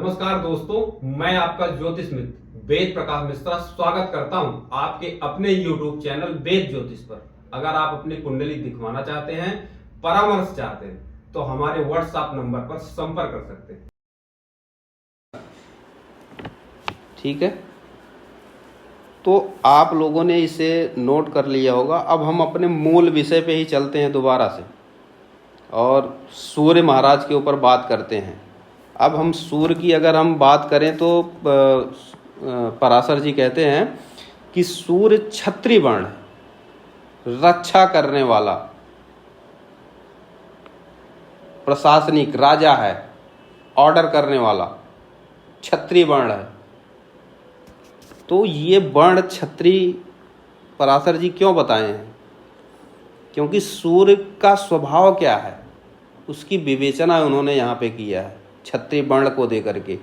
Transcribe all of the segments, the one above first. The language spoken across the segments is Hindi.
नमस्कार दोस्तों, मैं आपका ज्योतिष मित्र वेद प्रकाश मिश्रा स्वागत करता हूं आपके अपने YouTube चैनल वेद ज्योतिष पर। अगर आप अपनी कुंडली दिखवाना चाहते हैं, परामर्श चाहते हैं, तो हमारे WhatsApp नंबर पर संपर्क कर सकते हैं। ठीक है, तो आप लोगों ने इसे नोट कर लिया होगा। अब हम अपने मूल विषय पे ही चलते हैं दोबारा से और सूर्य महाराज के ऊपर बात करते हैं। अब हम सूर्य की अगर हम बात करें तो पराशर जी कहते हैं कि सूर्य क्षत्रिय वर्ण, रक्षा करने वाला, प्रशासनिक राजा है, ऑर्डर करने वाला क्षत्रिय वर्ण है। तो ये वर्ण क्षत्रिय पराशर जी क्यों बताए हैं? क्योंकि सूर्य का स्वभाव क्या है उसकी विवेचना उन्होंने यहाँ पे किया है क्षत्रिय वर्ण को दे करके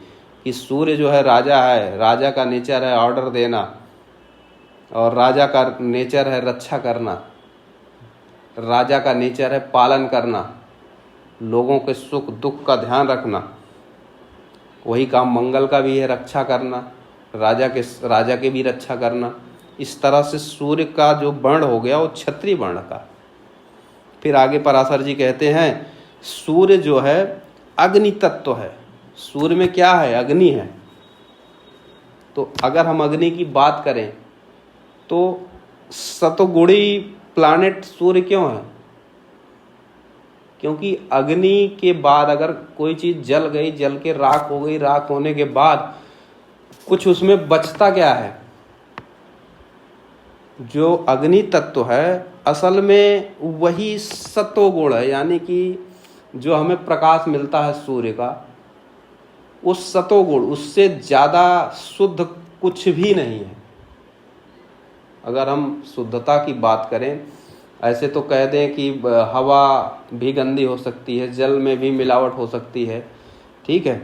कि सूर्य जो है राजा है, राजा का नेचर है ऑर्डर देना, और राजा का नेचर है रक्षा करना, राजा का नेचर है पालन करना, लोगों के सुख दुख का ध्यान रखना। वही काम मंगल का भी है, रक्षा करना, राजा के भी रक्षा करना। इस तरह से सूर्य का जो वर्ण हो गया वो क्षत्रिय वर्ण का। फिर आगे पराशर जी कहते हैं सूर्य जो है अग्नि तत्व है। सूर्य में क्या है? अग्नि है। तो अगर हम अग्नि की बात करें तो सतोगुणी प्लैनेट सूर्य क्यों है? क्योंकि अग्नि के बाद अगर कोई चीज जल गई, जल के राख हो गई, राख होने के बाद कुछ उसमें बचता क्या है? जो अग्नि तत्व है असल में वही सत्वगुण है, यानी कि जो हमें प्रकाश मिलता है सूर्य का, उस सतोगुण, उससे ज़्यादा शुद्ध कुछ भी नहीं है। अगर हम शुद्धता की बात करें, ऐसे तो कह दें कि हवा भी गंदी हो सकती है, जल में भी मिलावट हो सकती है, ठीक है,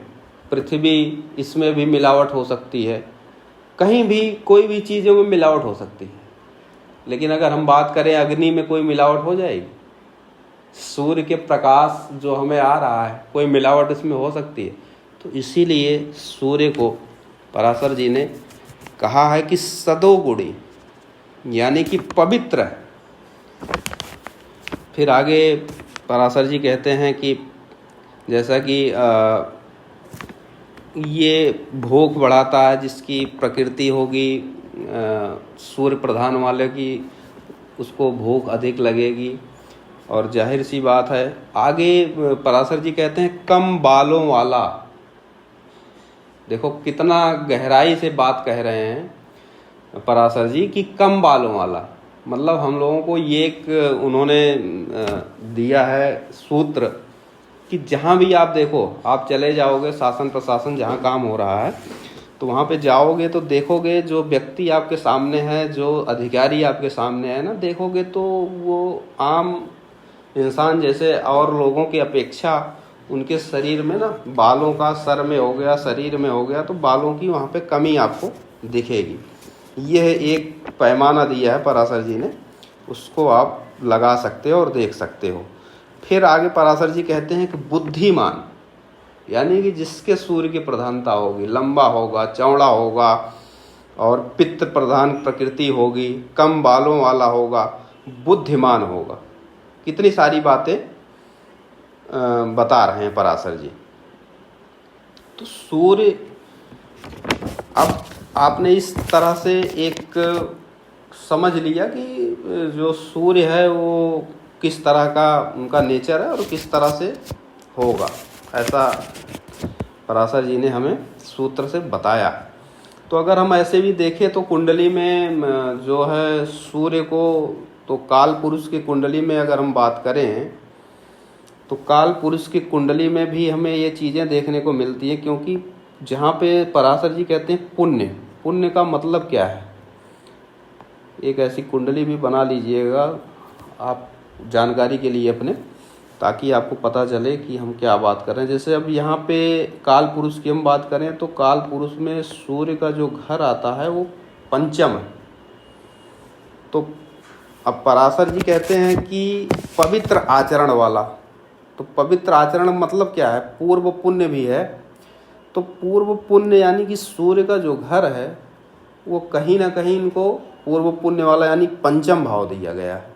पृथ्वी इसमें भी मिलावट हो सकती है, कहीं भी कोई भी चीज़ों में मिलावट हो सकती है। लेकिन अगर हम बात करें अग्नि में कोई मिलावट हो जाएगी? सूर्य के प्रकाश जो हमें आ रहा है, कोई मिलावट इसमें हो सकती है? तो इसीलिए सूर्य को पराशर जी ने कहा है कि सदोगुणी, यानी कि पवित्र है। फिर आगे पराशर जी कहते हैं कि जैसा कि ये भोग बढ़ाता है, जिसकी प्रकृति होगी सूर्य प्रधान वाले की, उसको भूख अधिक लगेगी। और जाहिर सी बात है आगे पराशर जी कहते हैं कम बालों वाला। देखो कितना गहराई से बात कह रहे हैं पराशर जी कि कम बालों वाला, मतलब हम लोगों को ये एक उन्होंने दिया है सूत्र कि जहाँ भी आप देखो, आप चले जाओगे शासन प्रशासन जहाँ काम हो रहा है तो वहाँ पे जाओगे तो देखोगे जो व्यक्ति आपके सामने है, जो अधिकारी आपके सामने है ना, देखोगे तो वो आम इंसान जैसे और लोगों की अपेक्षा उनके शरीर में ना बालों का, सर में हो गया, शरीर में हो गया, तो बालों की वहाँ पे कमी आपको दिखेगी। यह एक पैमाना दिया है पराशर जी ने, उसको आप लगा सकते हो और देख सकते हो। फिर आगे पराशर जी कहते हैं कि बुद्धिमान, यानी कि जिसके सूर्य की प्रधानता होगी, लंबा होगा, चौड़ा होगा और पित्त प्रधान प्रकृति होगी, कम बालों वाला होगा, बुद्धिमान होगा। कितनी सारी बातें बता रहे हैं पराशर जी। तो सूर्य, अब आपने इस तरह से एक समझ लिया कि जो सूर्य है वो किस तरह का उनका नेचर है और किस तरह से होगा, ऐसा पराशर जी ने हमें सूत्र से बताया। तो अगर हम ऐसे भी देखें तो कुंडली में जो है सूर्य को, तो काल पुरुष की कुंडली में अगर हम बात करें तो काल पुरुष की कुंडली में भी हमें ये चीज़ें देखने को मिलती हैं। क्योंकि जहाँ पे पराशर जी कहते हैं पुण्य, पुण्य का मतलब क्या है, एक ऐसी कुंडली भी बना लीजिएगा आप जानकारी के लिए अपने, ताकि आपको पता चले कि हम क्या बात कर रहे हैं। जैसे अब यहाँ पे काल पुरुष की हम बात करें तो काल पुरुष में सूर्य का जो घर आता है वो पंचम है। तो अब पराशर जी कहते हैं कि पवित्र आचरण वाला। तो पवित्र आचरण मतलब क्या है? पूर्व पुण्य भी है, तो पूर्व पुण्य यानी कि सूर्य का जो घर है वो कहीं ना कहीं इनको पूर्व पुण्य वाला यानी पंचम भाव दिया गया है।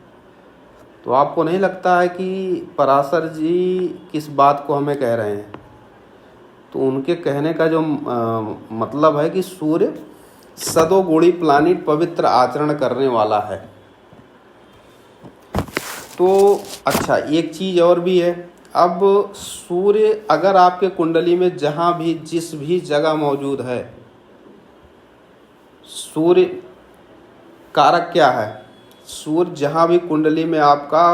तो आपको नहीं लगता है कि पराशर जी किस बात को हमें कह रहे हैं? तो उनके कहने का जो मतलब है कि सूर्य सदोगुणी प्लानिट पवित्र आचरण करने वाला है। तो अच्छा, एक चीज़ और भी है। अब सूर्य अगर आपके कुंडली में जहाँ भी जिस भी जगह मौजूद है, सूर्य कारक क्या है? सूर्य जहाँ भी कुंडली में आपका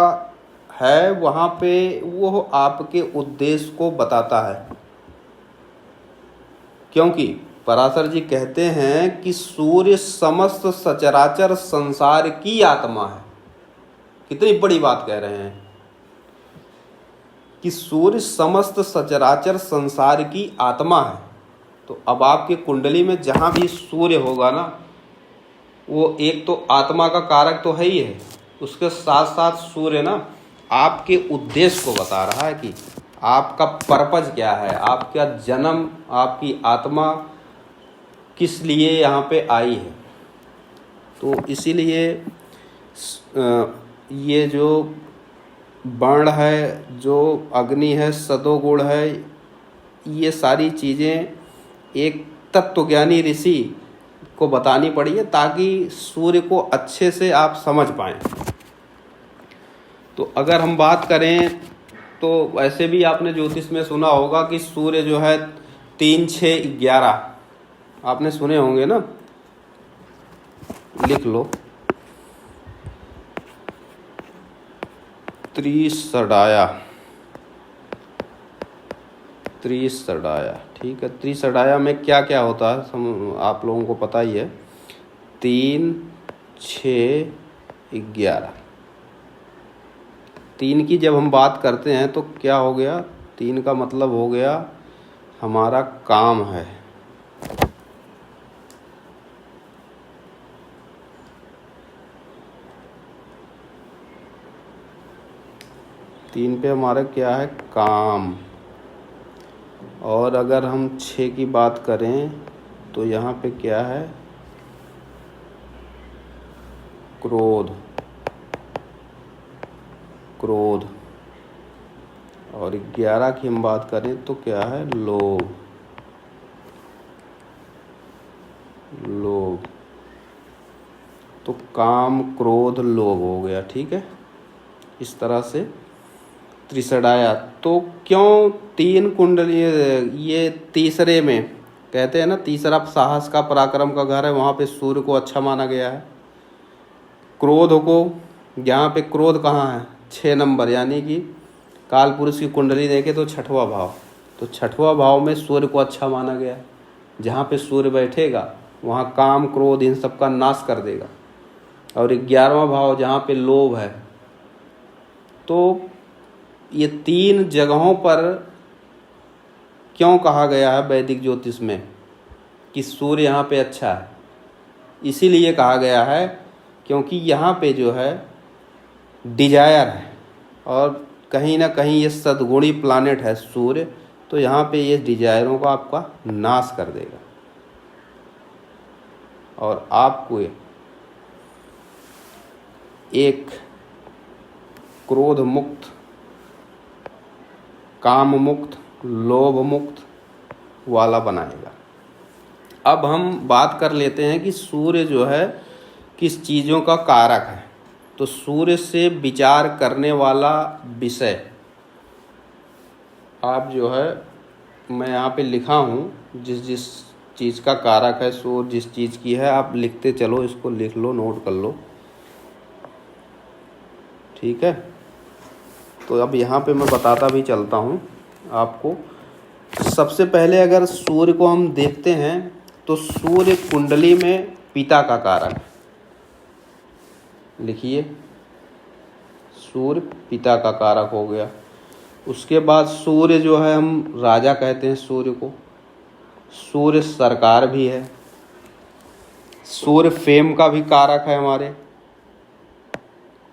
है वहाँ पे वो आपके उद्देश्य को बताता है। क्योंकि पराशर जी कहते हैं कि सूर्य समस्त सचराचर संसार की आत्मा है। कितनी बड़ी बात कह रहे हैं कि सूर्य समस्त सचराचर संसार की आत्मा है। तो अब आपके कुंडली में जहाँ भी सूर्य होगा ना, वो एक तो आत्मा का कारक तो है ही है, उसके साथ साथ सूर्य ना आपके उद्देश्य को बता रहा है कि आपका पर्पज क्या है, आपका जन्म, आपकी आत्मा किस लिए यहाँ पे आई है। तो इसीलिए ये जो वर्ण है, जो अग्नि है, सदोगुण है, ये सारी चीज़ें एक तत्वज्ञानी ऋषि को बतानी पड़ी है ताकि सूर्य को अच्छे से आप समझ पाएँ। तो अगर हम बात करें तो वैसे भी आपने ज्योतिष में सुना होगा कि सूर्य जो है 3, 6, 11 आपने सुने होंगे ना, लिख लो। त्रिसडाया, ठीक है। त्रिसडाया में क्या क्या होता है आप लोगों को पता ही है। 3, 6, 11। 3 की जब हम बात करते हैं तो क्या हो गया? 3 का मतलब हो गया हमारा काम है। तीन पे हमारा क्या है? काम। और अगर हम 6 की बात करें तो यहाँ पे क्या है? क्रोध। और 11 की हम बात करें तो क्या है? लोभ। तो काम, क्रोध, लोभ हो गया, ठीक है। इस तरह से त्रिसडाया। तो क्यों 3 कुंडली? ये तीसरे में कहते हैं ना, तीसरा साहस का, पराक्रम का घर है, वहाँ पे सूर्य को अच्छा माना गया है। क्रोध को, यहाँ पे क्रोध कहाँ है? 6 नंबर, यानी कि काल पुरुष की कुंडली देखे तो 6वां भाव। तो 6वां भाव में सूर्य को अच्छा माना गया। जहाँ पे सूर्य बैठेगा वहाँ काम, क्रोध इन सब का नाश कर देगा। और 11वां भाव जहाँ पे लोभ है। तो ये 3 जगहों पर क्यों कहा गया है वैदिक ज्योतिष में कि सूर्य यहाँ पे अच्छा है? इसीलिए कहा गया है क्योंकि यहाँ पे जो है डिजायर है, और कहीं ना कहीं ये सद्गुणी प्लानेट है सूर्य। तो यहाँ पे ये डिजायरों को आपका नाश कर देगा और आपको एक क्रोध मुक्त, काम मुक्त, लोभ मुक्त वाला बनाएगा। अब हम बात कर लेते हैं कि सूर्य जो है किस चीज़ों का कारक है। तो सूर्य से विचार करने वाला विषय, आप जो है, मैं यहाँ पे लिखा हूँ जिस जिस चीज़ का कारक है सूर्य, जिस चीज़ की है, आप लिखते चलो, इसको लिख लो, नोट कर लो, ठीक है। तो अब यहाँ पे मैं बताता भी चलता हूँ आपको। सबसे पहले अगर सूर्य को हम देखते हैं तो सूर्य कुंडली में पिता का कारक, लिखिए, सूर्य पिता का कारक हो गया। उसके बाद सूर्य जो है हम राजा कहते हैं सूर्य को। सूर्य सरकार भी है। सूर्य फेम का भी कारक है। हमारे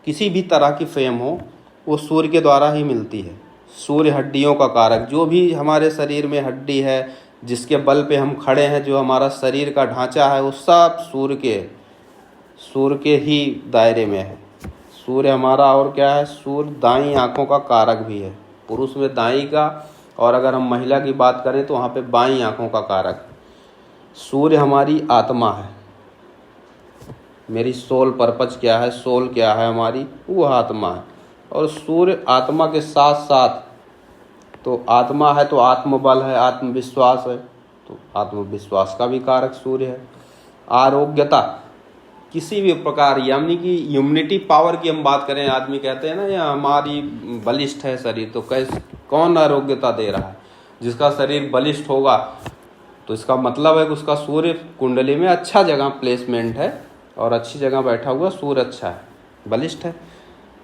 किसी भी तरह की फेम हो वो सूर्य के द्वारा ही मिलती है। सूर्य हड्डियों का कारक, जो भी हमारे शरीर में हड्डी है, जिसके बल पे हम खड़े हैं, जो हमारा शरीर का ढांचा है, वो सब सूर्य के ही दायरे में है। सूर्य हमारा और क्या है, सूर्य दाईं आँखों का कारक भी है। पुरुष में दाईं का, और अगर हम महिला की बात करें तो वहाँ पे बाईं आँखों का कारक। सूर्य हमारी आत्मा है। मेरी सोल पर्पज क्या है, सोल क्या है हमारी, वो आत्मा है। और सूर्य आत्मा के साथ साथ, तो आत्मा है तो आत्मबल है, आत्मविश्वास है, तो आत्मविश्वास का भी कारक सूर्य है। आरोग्यता, किसी भी प्रकार, यानी कि इम्यूनिटी पावर की हम बात करें, आदमी कहते हैं ना ये हमारी बलिष्ठ है शरीर, तो कौन आरोग्यता दे रहा है? जिसका शरीर बलिष्ठ होगा तो इसका मतलब है कि उसका सूर्य कुंडली में अच्छा जगह प्लेसमेंट है और अच्छी जगह बैठा हुआ सूर्य अच्छा है, बलिष्ठ है।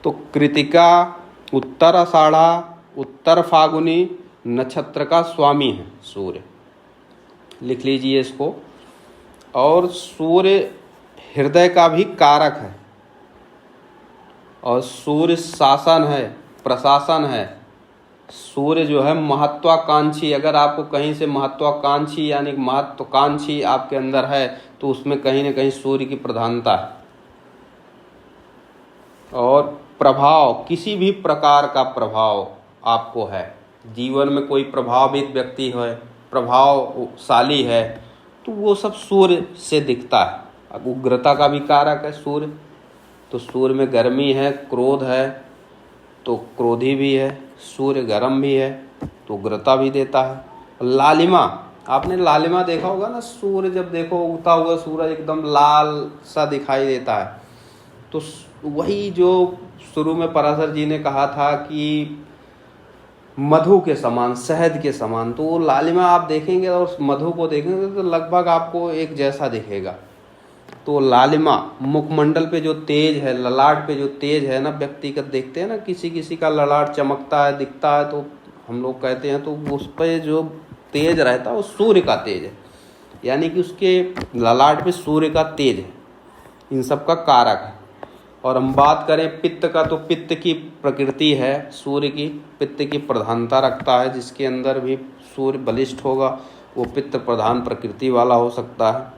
तो कृतिका, उत्तर आषाढ़ा, उत्तर फागुनी नक्षत्र का स्वामी है सूर्य, लिख लीजिए इसको। और सूर्य हृदय का भी कारक है, और सूर्य शासन है, प्रशासन है। सूर्य जो है महत्वाकांक्षी, अगर आपको कहीं से महत्वाकांक्षी यानी महत्वाकांक्षी आपके अंदर है तो उसमें कहीं ना कहीं सूर्य की प्रधानता है। और प्रभाव, किसी भी प्रकार का प्रभाव आपको है, जीवन में कोई प्रभावित व्यक्ति है, प्रभावशाली है, तो वो सब सूर्य से दिखता है। अब उग्रता का भी कारक है सूर्य, तो सूर्य में गर्मी है, क्रोध है, तो क्रोधी भी है। सूर्य गर्म भी है तो उग्रता भी देता है। लालिमा, आपने लालिमा देखा होगा ना, सूर्य जब देखो उगता हुआ सूरज एकदम लाल सा दिखाई देता है, तो वही जो शुरू में पराशर जी ने कहा था कि मधु के समान, शहद के समान, तो वो लालिमा आप देखेंगे और मधु को देखेंगे तो लगभग आपको एक जैसा दिखेगा। तो लालिमा, मुखमंडल पे जो तेज है, ललाट पे जो तेज है ना, व्यक्तिगत देखते हैं ना, किसी किसी का ललाट चमकता है, दिखता है, तो हम लोग कहते हैं तो उस पे जो तेज रहता है वो सूर्य का तेज है, यानी कि उसके ललाट पे सूर्य का तेज है, इन सब का कारक है। और हम बात करें पित्त का, तो पित्त की प्रकृति है सूर्य की, पित्त की प्रधानता रखता है, जिसके अंदर भी सूर्य बलिष्ठ होगा वो पित्त प्रधान प्रकृति वाला हो सकता है।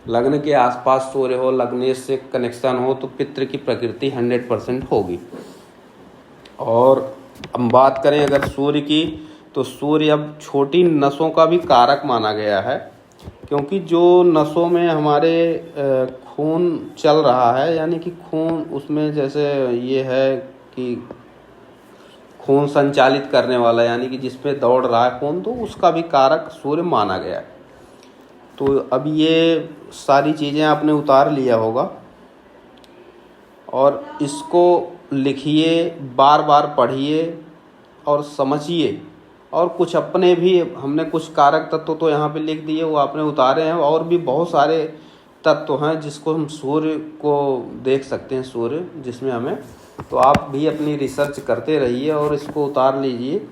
लग्न के आसपास सूर्य हो, लग्नेश से कनेक्शन हो, तो पितृ की प्रकृति 100% होगी। और हम बात करें अगर सूर्य की, तो सूर्य अब छोटी नसों का भी कारक माना गया है, क्योंकि जो नसों में हमारे खून चल रहा है, यानी कि खून उसमें जैसे ये है कि खून संचालित करने वाला, यानी कि जिसमें दौड़ रहा है खून, तो उसका भी कारक सूर्य माना गया है। तो अब ये सारी चीज़ें आपने उतार लिया होगा और इसको लिखिए, बार बार पढ़िए और समझिए। और कुछ अपने भी, हमने कुछ कारक तत्व तो यहाँ पे लिख दिए, वो आपने उतारे हैं, और भी बहुत सारे तत्व हैं जिसको हम सूर्य को देख सकते हैं, सूर्य जिसमें हमें, तो आप भी अपनी रिसर्च करते रहिए और इसको उतार लीजिए।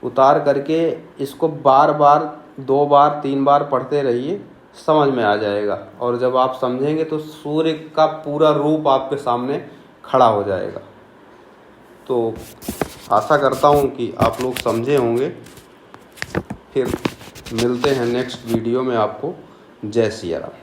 उतार करके इसको बार बार 2 बार 3 बार पढ़ते रहिए, समझ में आ जाएगा। और जब आप समझेंगे तो सूर्य का पूरा रूप आपके सामने खड़ा हो जाएगा। तो आशा करता हूँ कि आप लोग समझे होंगे। फिर मिलते हैं नेक्स्ट वीडियो में आपको। जय सिया राम।